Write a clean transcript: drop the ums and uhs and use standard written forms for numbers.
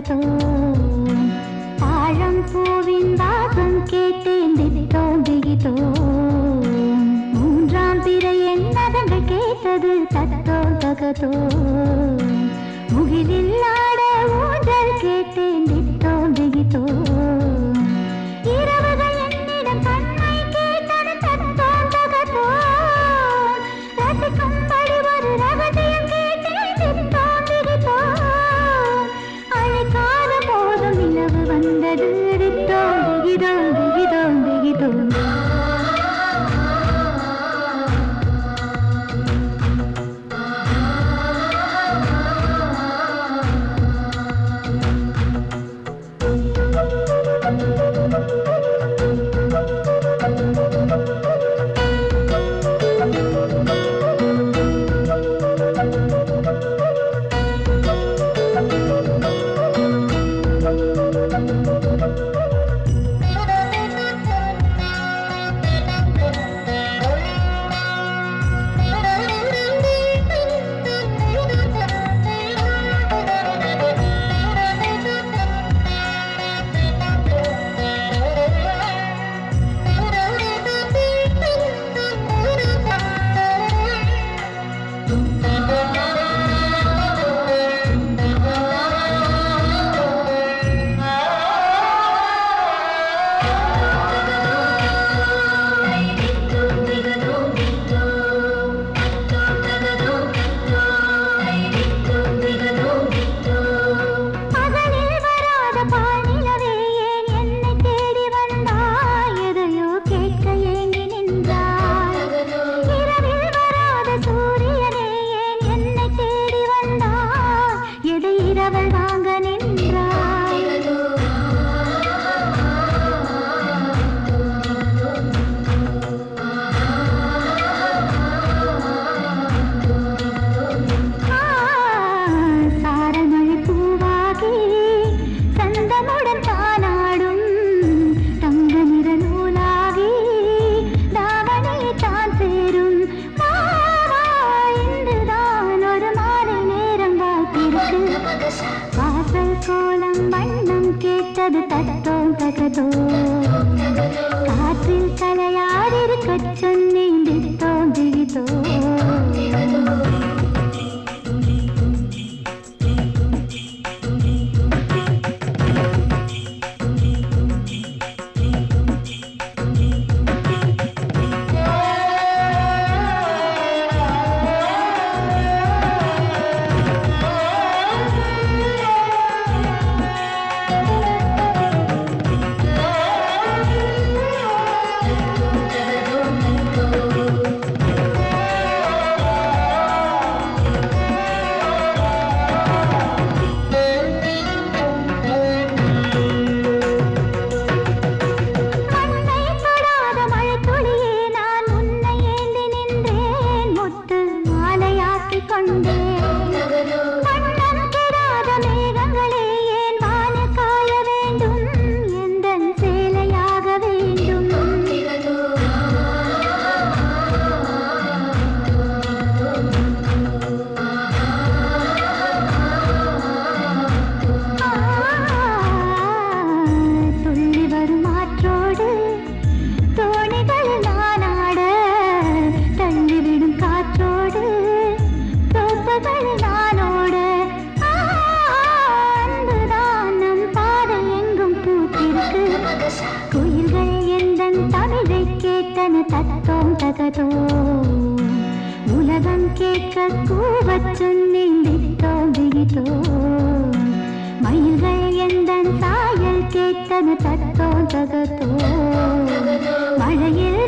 தகதோ தாழம் பூவின் வாசம் கேட்டேன் தித்தோம் திகிதோ மூன்றாம் பிறை என்னதங்கள் கேட்டது தத்தோ தகதோ முகிலில் ஆட ஊஞ்சல் கேட்டேன் தித்தோம் திகிதோ இரவுகள் என்னிடம் கண்ணை கேட்டது தத்தோம் தகதோ ரசிக்கும்படி ஒரு ரகசியம் கேட்டேன் தித்தோம் திகிதோ அழைக்காத போதும் நிலவு வந்தது தித்தோம் திகிதோ திகிதோ திகிதோ வாசல் கோலம் வண்ணம் கேட்டது தத்தோம் தகதோ காற்றில் தலையாடிருக்கச் சொன்னேன் தித்தோம் திகிதோ குயில்கள் எந்தன் தமிழை கேட்டன தத்தோம் தகதோ உலகம் கேட்க கூவச் சொன்னேன் தித்தோம் திகிதோ மயில்கள் எந்தன் சாயல் கேட்டன தத்தோம் தகதோ மழையில்